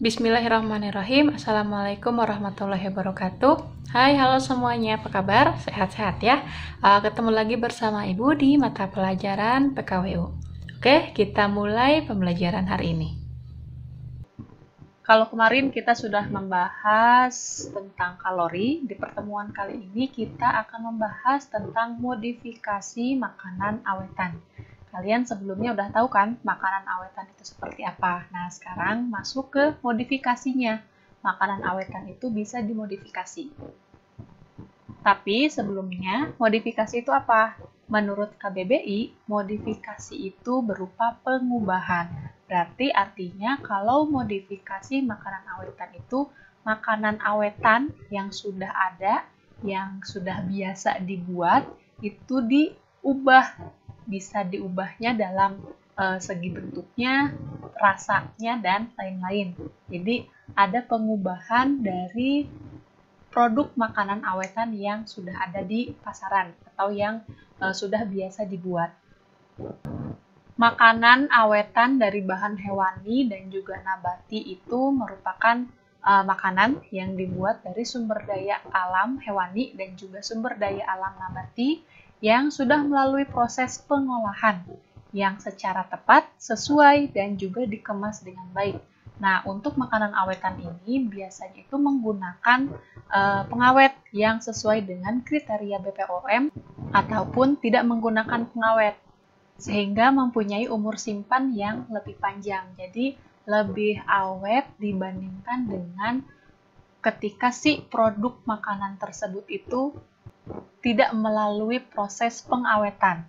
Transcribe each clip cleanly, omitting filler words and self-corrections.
Bismillahirrahmanirrahim. Assalamualaikum warahmatullahi wabarakatuh. Hai, halo semuanya, apa kabar? Sehat-sehat ya? Ketemu lagi bersama Ibu di mata pelajaran PKWU. Oke, kita mulai pembelajaran hari ini. Kalau kemarin kita sudah membahas tentang kalori, di pertemuan kali ini kita akan membahas tentang modifikasi makanan awetan. Kalian sebelumnya udah tahu kan makanan awetan itu seperti apa? Nah, sekarang masuk ke modifikasinya. Makanan awetan itu bisa dimodifikasi. Tapi sebelumnya, modifikasi itu apa? Menurut KBBI, modifikasi itu berupa pengubahan. Berarti artinya kalau modifikasi makanan awetan itu makanan awetan yang sudah ada, yang sudah biasa dibuat, itu diubah. Bisa diubahnya dalam segi bentuknya, rasanya, dan lain-lain. Jadi ada pengubahan dari produk makanan awetan yang sudah ada di pasaran atau yang sudah biasa dibuat. Makanan awetan dari bahan hewani dan juga nabati itu merupakan makanan yang dibuat dari sumber daya alam hewani dan juga sumber daya alam nabati yang sudah melalui proses pengolahan yang secara tepat, sesuai, dan juga dikemas dengan baik. Nah, untuk makanan awetan ini biasanya itu menggunakan pengawet yang sesuai dengan kriteria BPOM ataupun tidak menggunakan pengawet, sehingga mempunyai umur simpan yang lebih panjang. Jadi, lebih awet dibandingkan dengan ketika si produk makanan tersebut itu tidak melalui proses pengawetan.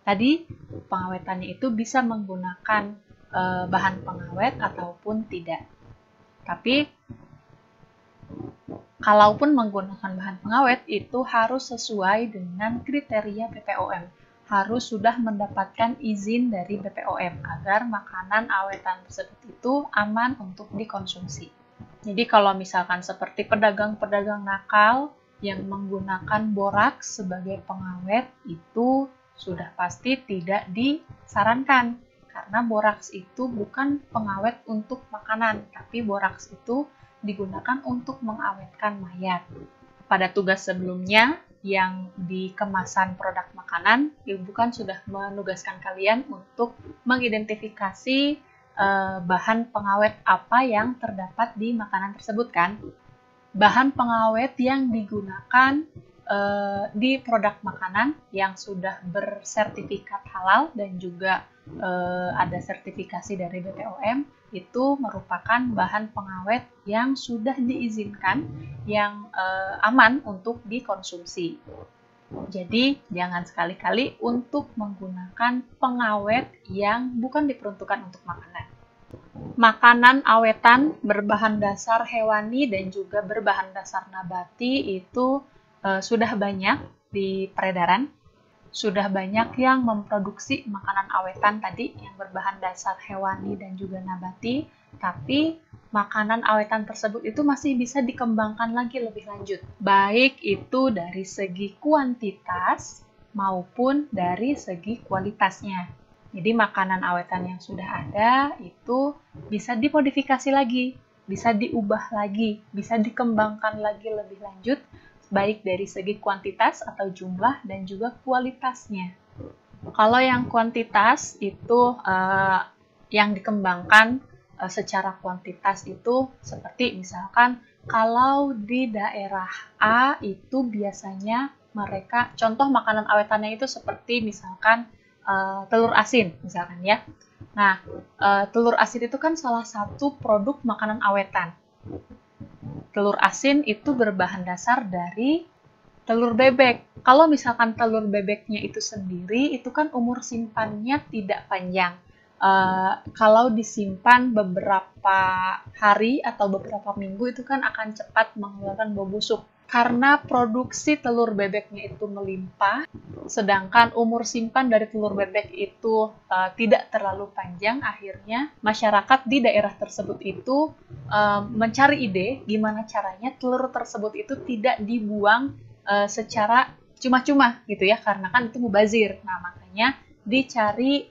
Tadi, pengawetannya itu bisa menggunakan bahan pengawet ataupun tidak. Tapi, kalaupun menggunakan bahan pengawet, itu harus sesuai dengan kriteria BPOM. Harus sudah mendapatkan izin dari BPOM agar makanan awetan tersebut itu aman untuk dikonsumsi. Jadi kalau misalkan seperti pedagang-pedagang nakal yang menggunakan boraks sebagai pengawet, itu sudah pasti tidak disarankan. Karena boraks itu bukan pengawet untuk makanan, tapi boraks itu digunakan untuk mengawetkan mayat. Pada tugas sebelumnya, yang di kemasan produk makanan, Ibu kan sudah menugaskan kalian untuk mengidentifikasi bahan pengawet apa yang terdapat di makanan tersebut kan. Bahan pengawet yang digunakan di produk makanan yang sudah bersertifikat halal dan juga ada sertifikasi dari BPOM itu merupakan bahan pengawet yang sudah diizinkan, yang aman untuk dikonsumsi. Jadi jangan sekali-kali untuk menggunakan pengawet yang bukan diperuntukkan untuk makanan. Makanan awetan berbahan dasar hewani dan juga berbahan dasar nabati itu sudah banyak di peredaran. Sudah banyak yang memproduksi makanan awetan tadi yang berbahan dasar hewani dan juga nabati, tapi makanan awetan tersebut itu masih bisa dikembangkan lagi lebih lanjut. Baik itu dari segi kuantitas maupun dari segi kualitasnya. Jadi makanan awetan yang sudah ada itu bisa dimodifikasi lagi, bisa diubah lagi, bisa dikembangkan lagi lebih lanjut, baik dari segi kuantitas atau jumlah dan juga kualitasnya. Kalau yang kuantitas itu yang dikembangkan secara kuantitas itu seperti misalkan kalau di daerah A itu biasanya mereka, contoh makanan awetannya itu seperti misalkan telur asin misalkan ya. Nah, telur asin itu kan salah satu produk makanan awetan. Telur asin itu berbahan dasar dari telur bebek. Kalau misalkan telur bebeknya itu sendiri, itu kan umur simpannya tidak panjang. Kalau disimpan beberapa hari atau beberapa minggu, itu kan akan cepat mengeluarkan bau busuk. Karena produksi telur bebeknya itu melimpah, sedangkan umur simpan dari telur bebek itu tidak terlalu panjang, akhirnya masyarakat di daerah tersebut itu mencari ide gimana caranya telur tersebut itu tidak dibuang secara cuma-cuma gitu ya, karena kan itu mubazir. Nah, makanya dicari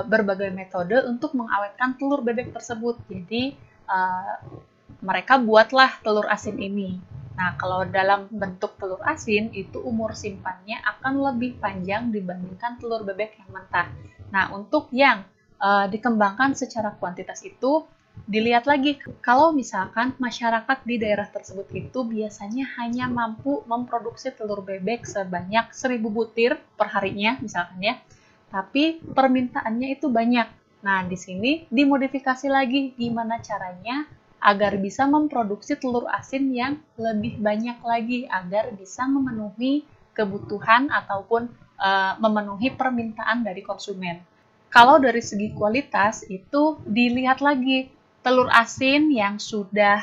berbagai metode untuk mengawetkan telur bebek tersebut. Jadi mereka buatlah telur asin ini. Nah, kalau dalam bentuk telur asin, itu umur simpannya akan lebih panjang dibandingkan telur bebek yang mentah. Nah, untuk yang dikembangkan secara kuantitas itu, dilihat lagi, kalau misalkan masyarakat di daerah tersebut itu biasanya hanya mampu memproduksi telur bebek sebanyak 1000 butir per harinya, misalkan ya, tapi permintaannya itu banyak. Nah, di sini dimodifikasi lagi gimana caranya agar bisa memproduksi telur asin yang lebih banyak lagi, agar bisa memenuhi kebutuhan ataupun memenuhi permintaan dari konsumen. Kalau dari segi kualitas itu dilihat lagi, telur asin yang sudah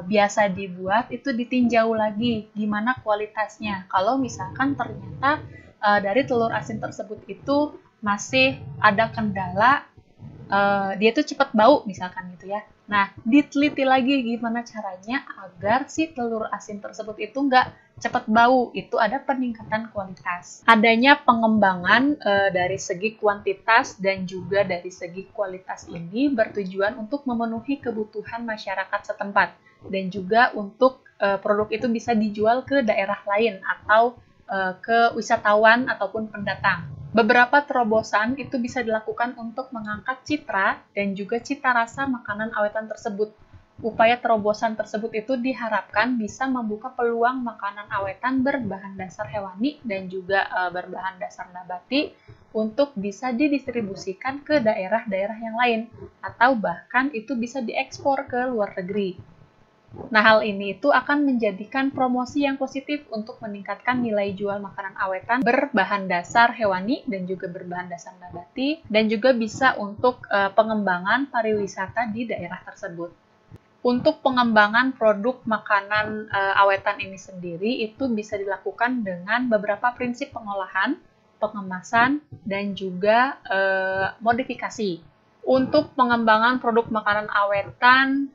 biasa dibuat itu ditinjau lagi gimana kualitasnya. Kalau misalkan ternyata dari telur asin tersebut itu masih ada kendala, dia tuh cepat bau misalkan gitu ya. Nah, diteliti lagi gimana caranya agar si telur asin tersebut itu nggak cepat bau. Itu ada peningkatan kualitas. Adanya pengembangan dari segi kuantitas dan juga dari segi kualitas ini bertujuan untuk memenuhi kebutuhan masyarakat setempat dan juga untuk produk itu bisa dijual ke daerah lain atau ke wisatawan ataupun pendatang. Beberapa terobosan itu bisa dilakukan untuk mengangkat citra dan juga cita rasa makanan awetan tersebut. Upaya terobosan tersebut itu diharapkan bisa membuka peluang makanan awetan berbahan dasar hewani dan juga berbahan dasar nabati untuk bisa didistribusikan ke daerah-daerah yang lain atau bahkan itu bisa diekspor ke luar negeri. Nah, hal ini itu akan menjadikan promosi yang positif untuk meningkatkan nilai jual makanan awetan berbahan dasar hewani dan juga berbahan dasar nabati, dan juga bisa untuk pengembangan pariwisata di daerah tersebut. Untuk pengembangan produk makanan awetan ini sendiri itu bisa dilakukan dengan beberapa prinsip pengolahan, pengemasan, dan juga modifikasi. Untuk pengembangan produk makanan awetan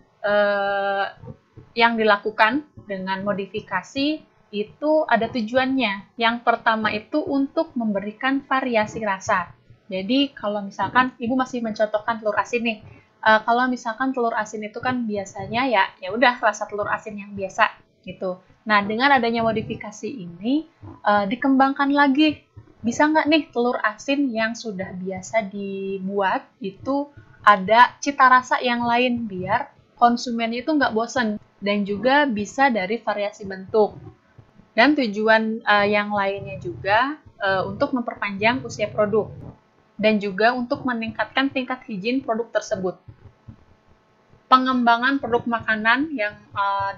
yang dilakukan dengan modifikasi itu ada tujuannya. Yang pertama itu untuk memberikan variasi rasa. Jadi kalau misalkan ibu masih mencontohkan telur asin nih, kalau misalkan telur asin itu kan biasanya ya udah rasa telur asin yang biasa gitu. Nah, dengan adanya modifikasi ini dikembangkan lagi. Bisa nggak nih telur asin yang sudah biasa dibuat itu ada cita rasa yang lain biar konsumennya itu nggak bosan, dan juga bisa dari variasi bentuk. Dan tujuan yang lainnya juga untuk memperpanjang usia produk dan juga untuk meningkatkan tingkat higien produk tersebut. Pengembangan produk makanan yang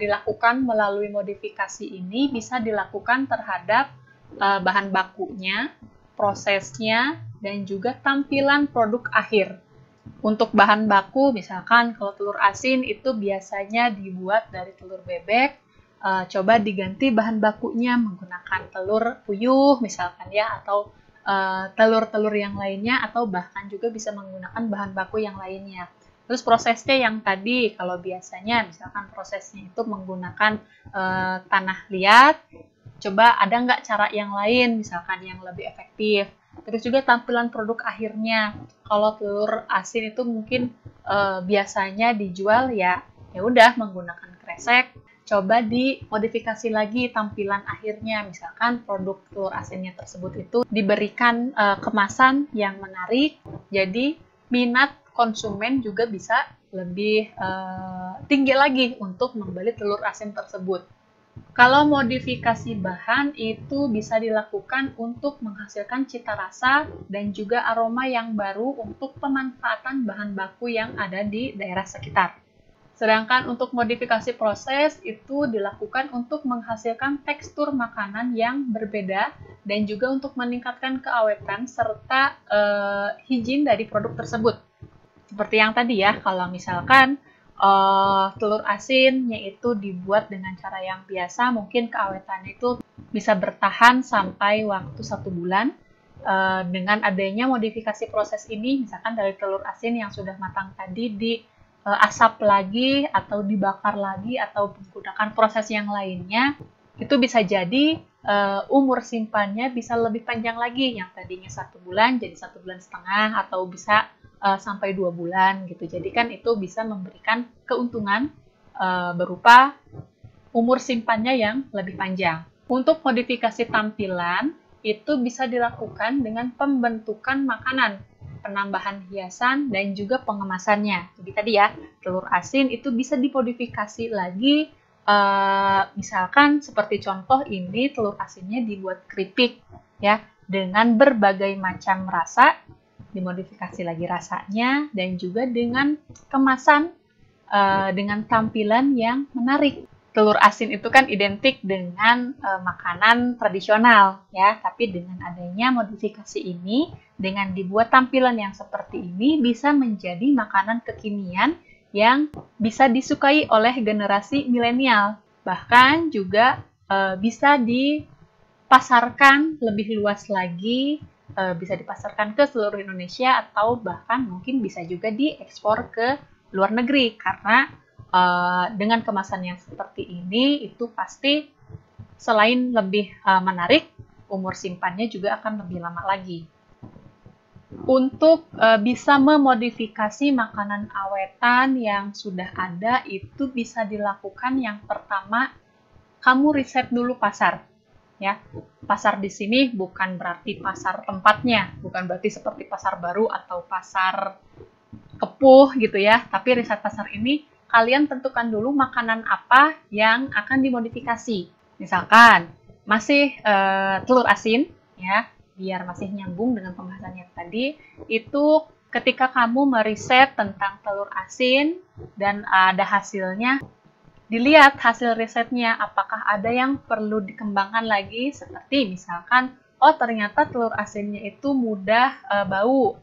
dilakukan melalui modifikasi ini bisa dilakukan terhadap bahan bakunya, prosesnya, dan juga tampilan produk akhir. Untuk bahan baku, misalkan kalau telur asin itu biasanya dibuat dari telur bebek, coba diganti bahan bakunya menggunakan telur puyuh misalkan ya, atau telur-telur yang lainnya, atau bahkan juga bisa menggunakan bahan baku yang lainnya. Terus prosesnya yang tadi, kalau biasanya misalkan prosesnya itu menggunakan tanah liat, coba ada nggak cara yang lain misalkan yang lebih efektif. Terus juga tampilan produk akhirnya. Kalau telur asin itu mungkin biasanya dijual ya udah menggunakan kresek. Coba dimodifikasi lagi tampilan akhirnya. Misalkan produk telur asinnya tersebut itu diberikan kemasan yang menarik. Jadi minat konsumen juga bisa lebih tinggi lagi untuk membeli telur asin tersebut. Kalau modifikasi bahan itu bisa dilakukan untuk menghasilkan cita rasa dan juga aroma yang baru untuk pemanfaatan bahan baku yang ada di daerah sekitar. Sedangkan untuk modifikasi proses itu dilakukan untuk menghasilkan tekstur makanan yang berbeda dan juga untuk meningkatkan keawetan serta higien dari produk tersebut. Seperti yang tadi ya, kalau misalkan telur asinnya itu dibuat dengan cara yang biasa, mungkin keawetannya itu bisa bertahan sampai waktu 1 bulan. Dengan adanya modifikasi proses ini, misalkan dari telur asin yang sudah matang tadi diasap lagi atau dibakar lagi atau menggunakan proses yang lainnya, itu bisa jadi umur simpannya bisa lebih panjang lagi, yang tadinya 1 bulan jadi 1,5 bulan atau bisa sampai 2 bulan gitu. Jadi kan itu bisa memberikan keuntungan berupa umur simpannya yang lebih panjang. Untuk modifikasi tampilan, itu bisa dilakukan dengan pembentukan makanan, penambahan hiasan, dan juga pengemasannya. Jadi tadi ya, telur asin itu bisa dimodifikasi lagi, misalkan seperti contoh ini telur asinnya dibuat keripik, ya, dengan berbagai macam rasa, dimodifikasi lagi rasanya, dan juga dengan kemasan dengan tampilan yang menarik. Telur asin itu kan identik dengan makanan tradisional ya, tapi dengan adanya modifikasi ini, dengan dibuat tampilan yang seperti ini bisa menjadi makanan kekinian yang bisa disukai oleh generasi milenial. Bahkan juga bisa dipasarkan lebih luas lagi, bisa dipasarkan ke seluruh Indonesia atau bahkan mungkin bisa juga diekspor ke luar negeri, karena dengan kemasan yang seperti ini itu pasti selain lebih menarik, umur simpannya juga akan lebih lama lagi. Untuk bisa memodifikasi makanan awetan yang sudah ada, itu bisa dilakukan yang pertama, kamu riset dulu pasar. Ya, pasar di sini bukan berarti pasar tempatnya, bukan berarti seperti pasar baru atau pasar kepuh gitu ya, tapi riset pasar ini kalian tentukan dulu makanan apa yang akan dimodifikasi. Misalkan masih telur asin ya, biar masih nyambung dengan pembahasan yang tadi, itu ketika kamu meriset tentang telur asin dan ada hasilnya, dilihat hasil risetnya apakah ada yang perlu dikembangkan lagi, seperti misalkan oh ternyata telur asinnya itu mudah bau.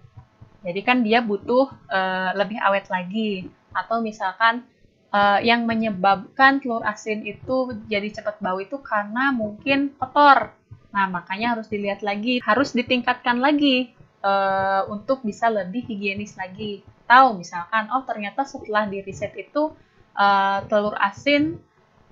Jadi kan dia butuh lebih awet lagi. Atau misalkan yang menyebabkan telur asin itu jadi cepat bau itu karena mungkin kotor. Nah, makanya harus dilihat lagi, harus ditingkatkan lagi untuk bisa lebih higienis lagi. Atau misalkan, oh ternyata setelah di riset itu telur asin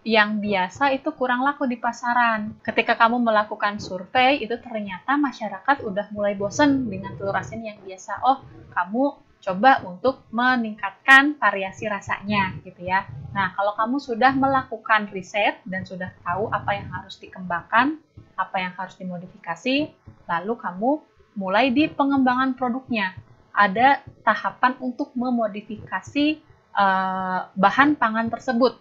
yang biasa itu kurang laku di pasaran. Ketika kamu melakukan survei, itu ternyata masyarakat udah mulai bosen dengan telur asin yang biasa. Oh, kamu coba untuk meningkatkan variasi rasanya, gitu ya. Nah, kalau kamu sudah melakukan riset dan sudah tahu apa yang harus dikembangkan, apa yang harus dimodifikasi, lalu kamu mulai di pengembangan produknya. Ada tahapan untuk memodifikasi bahan pangan tersebut.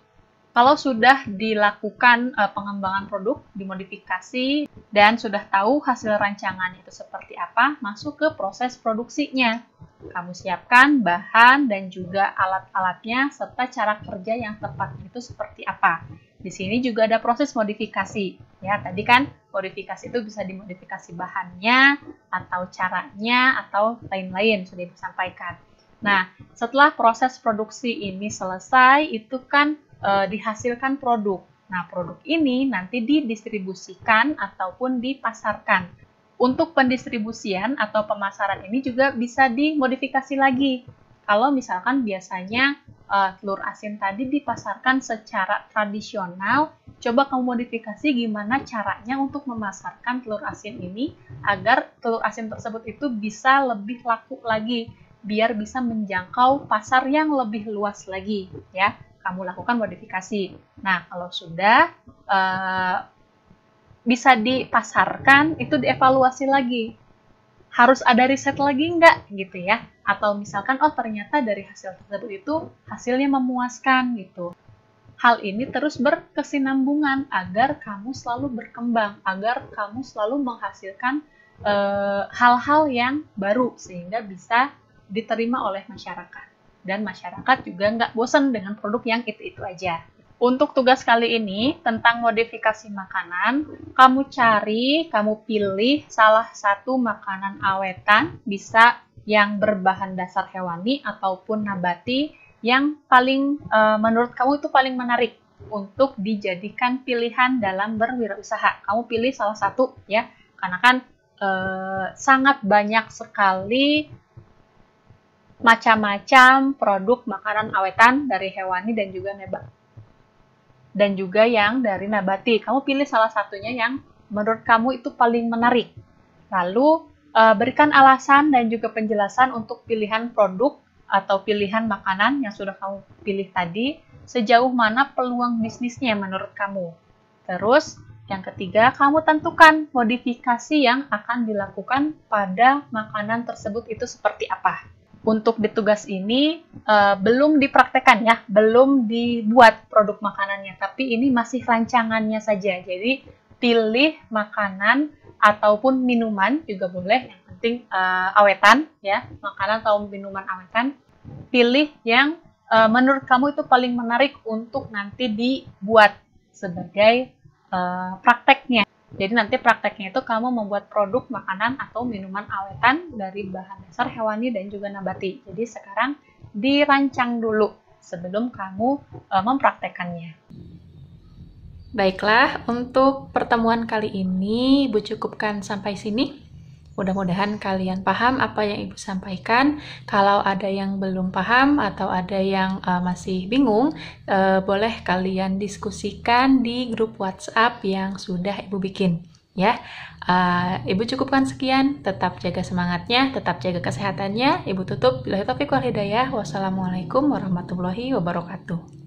Kalau sudah dilakukan pengembangan produk, dimodifikasi, dan sudah tahu hasil rancangannya itu seperti apa, masuk ke proses produksinya. Kamu siapkan bahan dan juga alat-alatnya, serta cara kerja yang tepatnya itu seperti apa. Di sini juga ada proses modifikasi. Ya, tadi kan modifikasi itu bisa dimodifikasi bahannya, atau caranya, atau lain-lain, sudah disampaikan. Nah, setelah proses produksi ini selesai, itu kan dihasilkan produk. Nah, produk ini nanti didistribusikan ataupun dipasarkan. Untuk pendistribusian atau pemasaran ini juga bisa dimodifikasi lagi. Kalau misalkan biasanya telur asin tadi dipasarkan secara tradisional, coba kamu modifikasi gimana caranya untuk memasarkan telur asin ini agar telur asin tersebut itu bisa lebih laku lagi, biar bisa menjangkau pasar yang lebih luas lagi, ya. Kamu lakukan modifikasi. Nah, kalau sudah bisa dipasarkan, itu dievaluasi lagi. Harus ada riset lagi nggak, gitu ya. Atau misalkan, oh ternyata dari hasil tersebut itu hasilnya memuaskan, gitu. Hal ini terus berkesinambungan agar kamu selalu berkembang, agar kamu selalu menghasilkan hal-hal yang baru, sehingga bisa diterima oleh masyarakat. Dan masyarakat juga nggak bosan dengan produk yang itu-itu aja. Untuk tugas kali ini tentang modifikasi makanan, kamu pilih salah satu makanan awetan, bisa yang berbahan dasar hewani ataupun nabati, yang paling menurut kamu itu paling menarik untuk dijadikan pilihan dalam berwirausaha. Kamu pilih salah satu ya, karena kan sangat banyak sekali macam-macam produk makanan awetan dari hewani dan juga dan juga yang dari nabati. Kamu pilih salah satunya yang menurut kamu itu paling menarik. Lalu Berikan alasan dan juga penjelasan untuk pilihan produk atau pilihan makanan yang sudah kamu pilih tadi, sejauh mana peluang bisnisnya menurut kamu. Terus, yang ketiga, kamu tentukan modifikasi yang akan dilakukan pada makanan tersebut itu seperti apa. Untuk di tugas ini, belum dipraktekkan ya, belum dibuat produk makanannya, tapi ini masih rancangannya saja. Jadi, pilih makanan ataupun minuman juga boleh, yang penting awetan ya, makanan atau minuman awetan. Pilih yang menurut kamu itu paling menarik untuk nanti dibuat sebagai prakteknya. Jadi nanti prakteknya itu kamu membuat produk makanan atau minuman awetan dari bahan dasar hewani dan juga nabati. Jadi sekarang dirancang dulu sebelum kamu mempraktekannya. Baiklah, untuk pertemuan kali ini Ibu cukupkan sampai sini. Mudah-mudahan kalian paham apa yang Ibu sampaikan. Kalau ada yang belum paham atau ada yang masih bingung, boleh kalian diskusikan di grup WhatsApp yang sudah Ibu bikin. Ya, Ibu cukupkan sekian. Tetap jaga semangatnya, tetap jaga kesehatannya. Ibu tutup. Billahi taufiq wal hidayah. Wassalamualaikum warahmatullahi wabarakatuh.